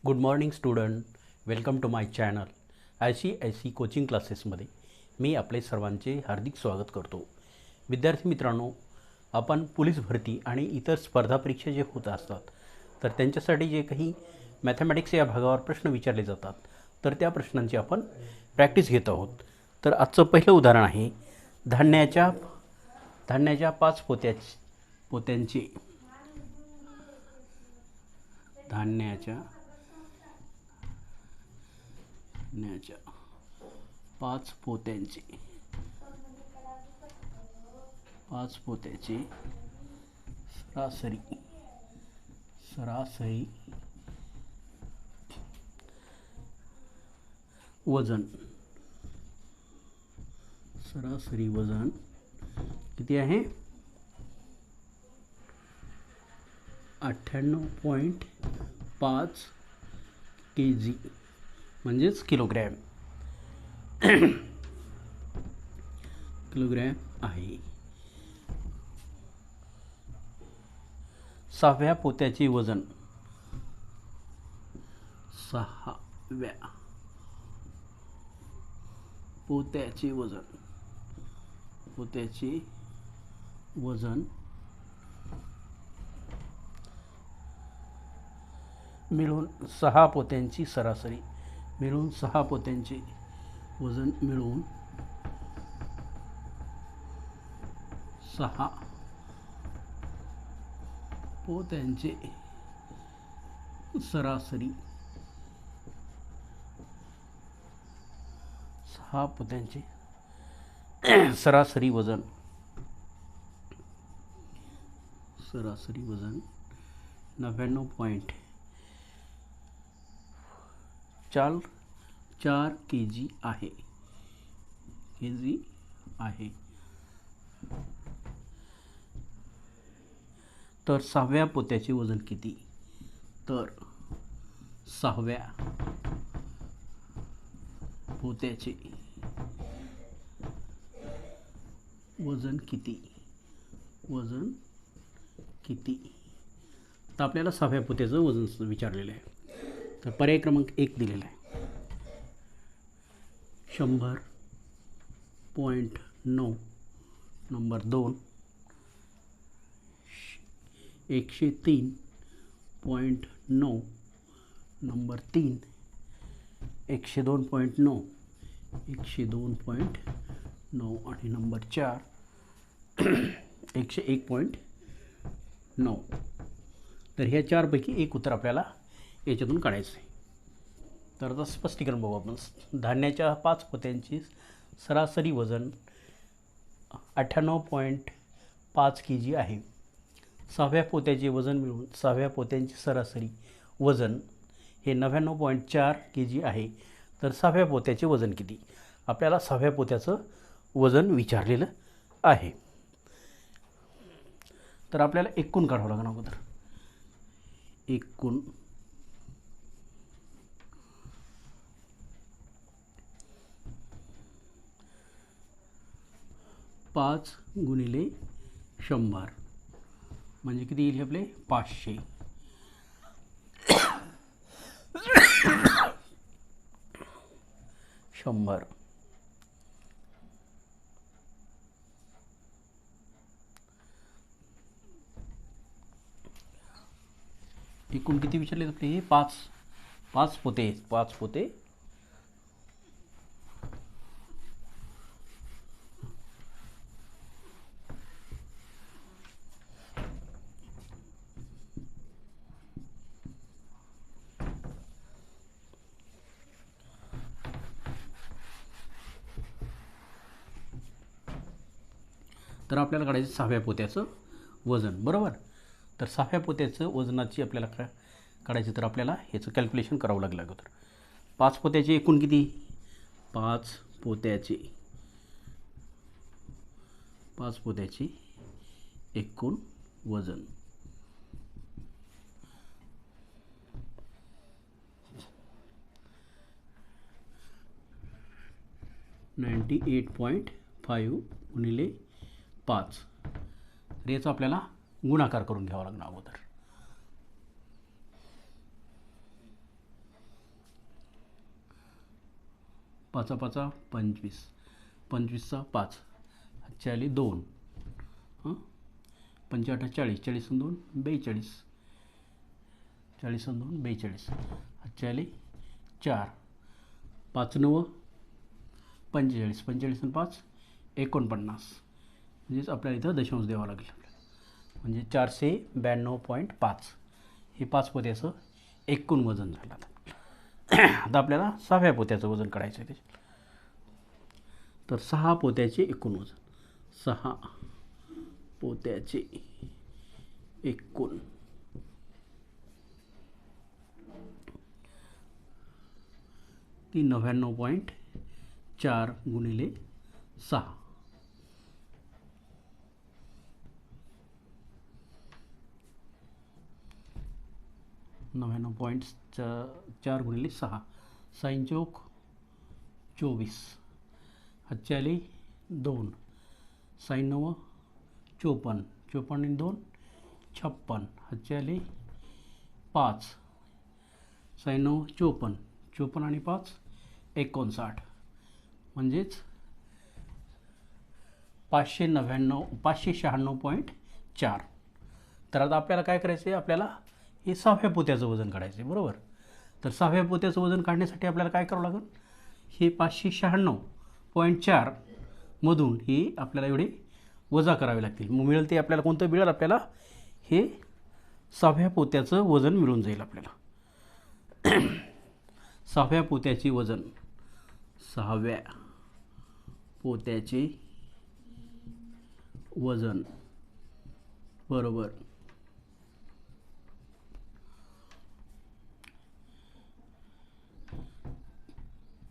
Good morning student, welcome to my channel ICIC coaching क्लासेसमध्ये मी आपले सर्वांचे हार्दिक स्वागत करतो. विद्यार्थी मित्रांनो, आपण पोलीस भरती आणि इतर स्पर्धा परीक्षा जे होत असतात तर त्यांच्यासाठी जे काही मॅथमॅटिक्स या भागावर प्रश्न विचारले जातात तर त्या प्रश्नांची आपण प्रॅक्टिस घेत आहोत. तर आजचं पहिलं उदाहरण आहे धान्याच्या 5 पोत्यांची धान्याच्या 5 पोत्याची सरासरी वजन किती आहे? 98.5 kg म्हणजेच किलोग्रॅम आहे. 6व्या पोत्याचे वजन 6 पोत्यांची सरासरी मिळून 6 पोत्यांचे वजन मिळून 6 पोत्यांचे सरासरी 6 पोत्यांचे सरासरी वजन 99.4 kg आहे. तर 6व्या पोत्याचे वजन किती? तर 6व्या पोत्याचे वजन किती? तर आपल्याला 6व्या पोत्याचं वजन विचारलेलं आहे. तर पर्याय क्रमांक 1 दिलेला आहे 100.9. नंबर 2 103.9. नंबर 3 102.9 आणि नंबर 4 101.9. तर ह्या 4पैकी एक उत्तर आपल्याला याच्यातून काढायचं आहे. तर आता स्पष्टीकरण बघू आपण. धान्याच्या 5 पोत्यांची सरासरी वजन 98.5 kg आहे. 6व्या पोत्याचे वजन मिळून 6व्या पोत्यांची सरासरी वजन हे 99.4 kg आहे. तर 6व्या पोत्याचे वजन किती? आपल्याला 6व्या पोत्याचं वजन विचारलेलं आहे. तर आपल्याला एकूण काढावं लागणार अगोदर. एकूण 5 गुणिले 100 म्हणजे किती येईल आपले? 500. एकूण किती विचारले आपले? हे 5 पोते. तर आपल्याला काढायचं 6व्या पोत्याचं वजन, बरोबर. तर 6व्या पोत्याचं वजनाची आपल्याला काढायचं तर आपल्याला ह्याचं कॅल्क्युलेशन करावं लागलं अगोदर. 5 पोत्याचे एकूण किती? 5 पोत्याचे एकूण वजन 98.5 गुणिले 5. तर याचा आपल्याला गुणाकार करून घ्यावा लागणार अगोदर. पाचा पाचा 25, 25चा 5, 4 2, 5 8 40, 40 2 42, 40 2 42, 4 4, 5 9 45, 45 आणि 5 49, म्हणजेच आपल्याला इथं दशांश द्यावा लागेल आपल्याला, म्हणजे 492.5 हे 5 पोत्याचं एकूण वजन झालं. आता आपल्याला 6व्या पोत्याचं वजन काढायचं आहे त्याच्यात. तर 6 पोत्याचे एकूण वजन, 6 पोत्याचे एकूण ती 99.4 गुणिले 6, 99.4 गुणिले 6, 6 चौक 24, 4 2, 6 9 54, 54 2 56, 4 5, 6 9 54, 54 आणि 5 59, म्हणजेच 596.4. तर आता आपल्याला काय करायचं आहे, आपल्याला हे 6व्या पोत्याचं वजन काढायचं आहे, बरोबर. तर 6व्या पोत्याचं वजन काढण्यासाठी आपल्याला काय करावं लागेल, हे 596.4 मधून हे आपल्याला एवढे वजा करावे लागतील. मग मिळेल ते आपल्याला कोणतं मिळेल, आपल्याला हे 6व्या पोत्याचं वजन मिळून जाईल आपल्याला. 6व्या पोत्याचे वजन, 6व्या पोत्याचे वजन बरोबर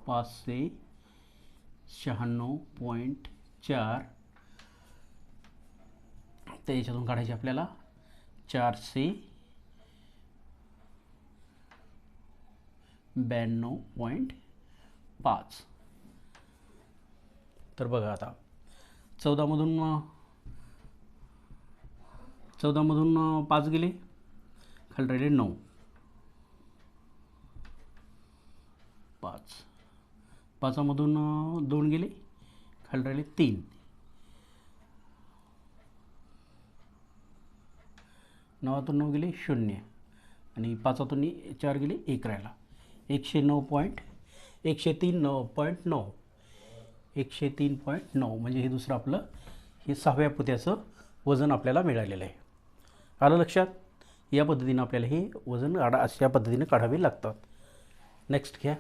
596.4, तर याच्यातून काढायचे आपल्याला 492.5. तर बघा आता 14मधून 5 गेले, खाली राहिले 9, 5, 5मधून 2 गेले, खाली राहिले 3, 9तून 9 गेले 0, आणि 5तून 4 गेले 1 राहिला, 103.9, 103.9, म्हणजे हे दुसरं आपलं हे 6व्या पोत्याचं वजन आपल्याला मिळालेलं आहे. आलं लक्षात. या पद्धतीनं आपल्याला हे वजन अशा पद्धतीने काढावे लागतात. नेक्स्ट घ्या.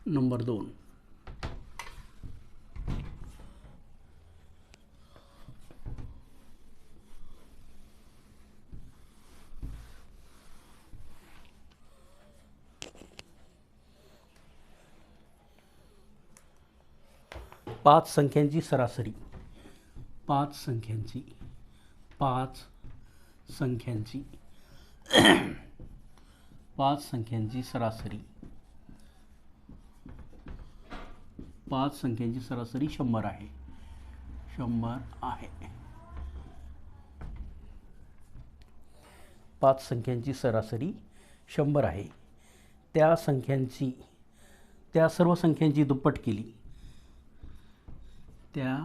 नंबर 2, 5 संख्यांची सरासरी, 5 संख्यांची 5 संख्यांची सरासरी, 5 संख्यांची सरासरी 100 आहे, 100 आहे. 5 संख्यांची सरासरी 100 आहे. त्या सर्व संख्यांची दुप्पट केली, त्या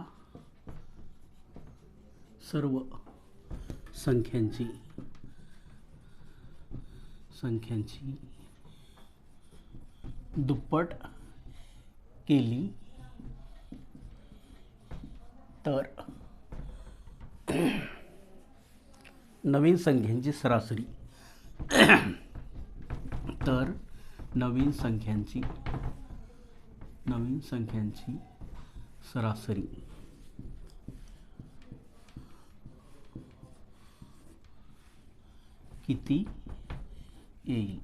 सर्व संख्यांची दुप्पट केली तर नवीन संख्यांची सरासरी, तर नवीन संख्यांची सरासरी किती येईल.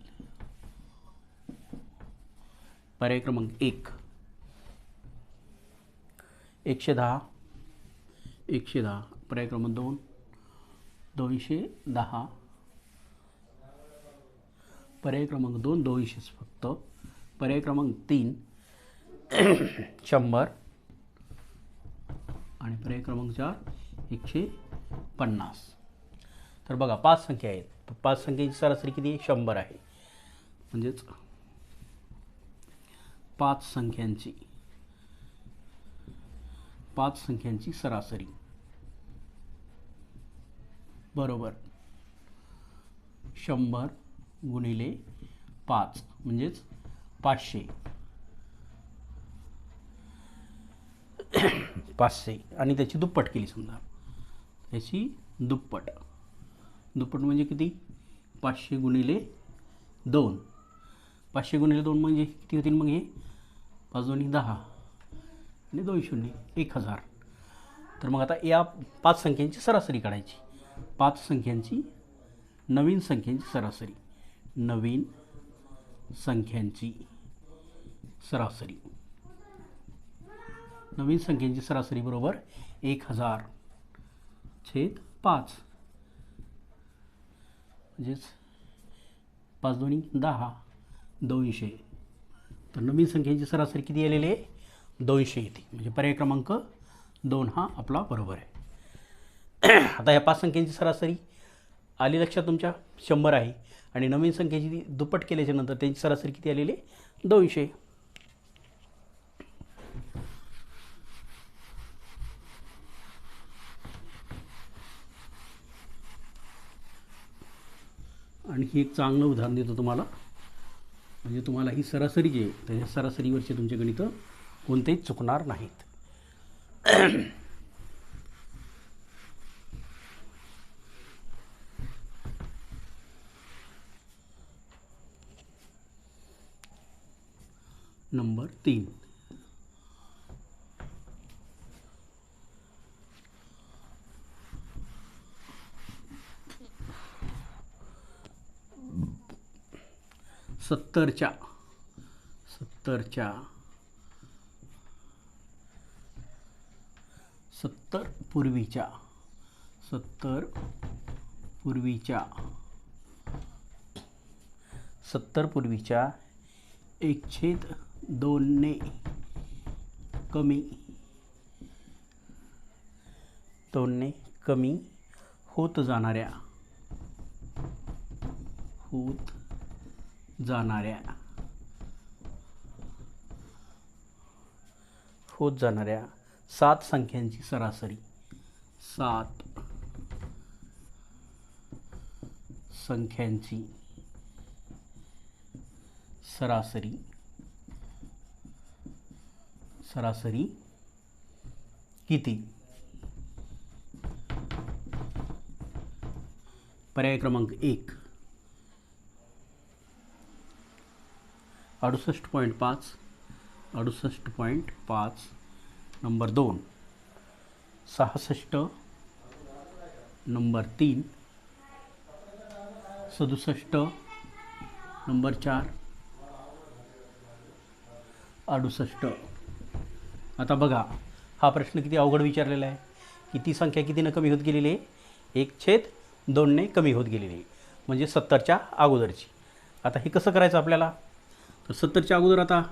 पर्याय क्रमांक 1 110, 110. पर्याय क्रमांक 2 210. पर्याय क्रमांक 2 200 फक्त. पर्याय क्रमांक 3 100 आणि पर्याय क्रमांक 4 150. तर बघा 5 संख्या आहेत, तर 5 संख्येची सरासरी किती आहे? 100 आहे. म्हणजेच 5 संख्यांची सरासरी बरोबर 100 गुणिले 5 म्हणजेच 500. 500 आणि त्याची दुप्पट केली समजा, त्याची दुप्पट म्हणजे किती? 500 गुणिले 2. 500 गुणिले 2 म्हणजे किती होतील मग? हे 5 2 10 आणि 2 0 1000. तर मग आता या 5 संख्यांची सरासरी काढायची. 5 संख्यांची नवीन संख्यांची सरासरी, नवीन संख्यांची सरासरी, नवीन संख्यांची सरासरी बरोबर 1000/5 म्हणजेच 5 2 10 200. तर नवीन संख्यांची सरासरी किती आलेली आहे? 200 येते. म्हणजे पर्याय क्रमांक 2 हा आपला बरोबर आहे. आता या 5 संख्यांची सरासरी आली लक्षात तुमच्या? 100 आहे आणि नवीन संख्येची दुप्पट केल्याच्या नंतर त्यांची सरासरी किती आलेली आहे? 200. आणखी एक चांगलं उदाहरण देतो तुम्हाला, म्हणजे तुम्हाला ही सरासरी जी आहे त्याच्या सरासरीवरचे तुमचे गणित कोणतेही चुकणार नाहीत. नंबर 3 70 पूर्वीच्या 1/2 ने कमी होत जाणाऱ्या होत जाणाऱ्या 7 संख्यांची सरासरी, 7 संख्यांची सरासरी किती? पर्याय क्रमांक 1 68.5, 68.5. नंबर 2 66. नंबर 3 67. नंबर 4 68. आता बघा हा प्रश्न किती अवघड विचारलेला आहे. किती संख्या कितीनं कमी होत गेलेली आहे? 1/2 ने कमी होत गेलेली आहे, म्हणजे 70च्या अगोदरची. आता हे कसं करायचं आपल्याला? तर 70च्या अगोदर आता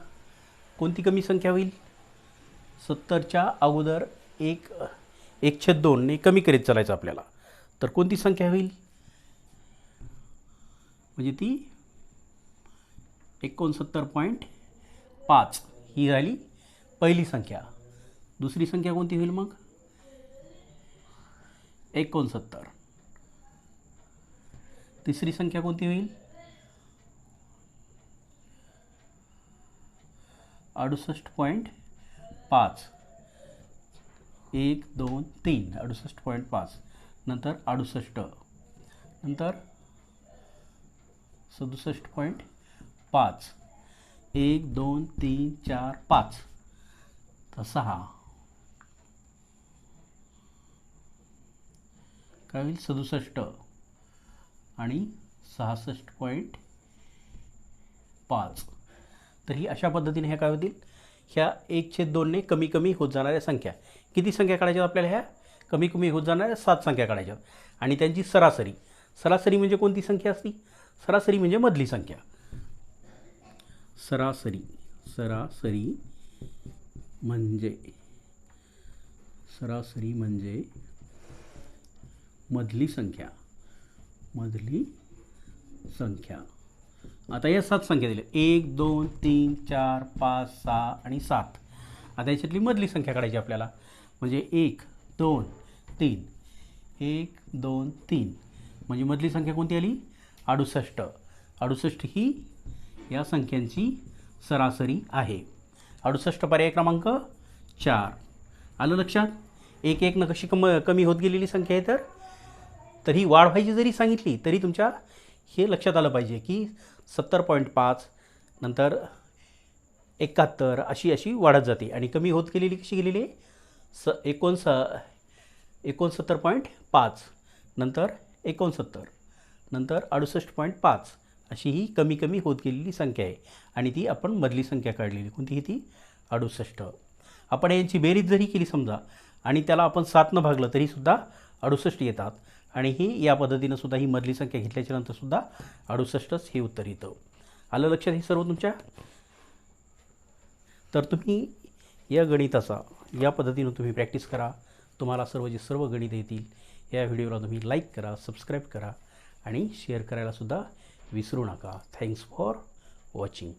कोणती कमी संख्या होईल? 70च्या अगोदर 1/2 ने कमी करीत चालायचं आपल्याला. तर कोणती संख्या होईल? म्हणजे ती 69.5 ही झाली पहिली संख्या. दुसरी संख्या कोणती होईल मग? 69. तिसरी संख्या कोणती होईल? 68.5. 1 2 3 68.5. नंतर 68. नंतर 67.5. 1 2 3 4 5. तर 6 काय होईल? 67 आणि 66.5. तर ही अशा पद्धतीने ह्या काय होतील, ह्या 1/2ने कमी कमी होत जाणाऱ्या संख्या. किती संख्या काढायच्यात आपल्याला? ह्या कमी कमी होत जाणाऱ्या 7 संख्या काढायच्यात. आणि त्यांची सरासरी. सरासरी म्हणजे कोणती संख्या असती? सरासरी म्हणजे मधली संख्या. सरासरी म्हणजे मधली संख्या. आता या 7 संख्या दिल्या, 1 2 3 4 5 6 आणि 7. आता याच्यातली मधली संख्या काढायची आपल्याला. म्हणजे 1 2 3 1 2 3 म्हणजे मधली संख्या कोणती आली? 68. 68 ही या संख्यांची सरासरी आहे. 68 पर्याय क्रमांक 4. आलं लक्षात? 1 1 कशी कमी होत गेलेली संख्या आहे. तर ही वाढवायची जरी सांगितली तरी तुमच्या हे लक्षात आलं पाहिजे की 70.5 नंतर 71 अशी वाढत जाते. आणि कमी होत गेलेली कशी गेलेली? 69.5 नंतर 69 नंतर 68.5 अशी ही कमी कमी होत गेलेली संख्या आहे. आणि ती आपण मधली संख्या काढलेली. कोणती ती? 68. आपण यांची बेरीज जरी केली समजा आणि त्याला आपण 7 न भागलं तरीसुद्धा 68 येतात. आणि ही या पद्धतीनं सुद्धा ही मधली संख्या घेतल्याच्या नंतरसुद्धा 68च हे उत्तर येतं. आलं लक्षात हे सर्व तुमच्या? तर तुम्ही या गणिताचा या पद्धतीनं तुम्ही प्रॅक्टिस करा. तुम्हाला सर्व गणित येतील. या व्हिडिओला तुम्ही लाईक करा, सबस्क्राईब करा आणि शेअर करायलासुद्धा विसरू नका. Thanks for watching.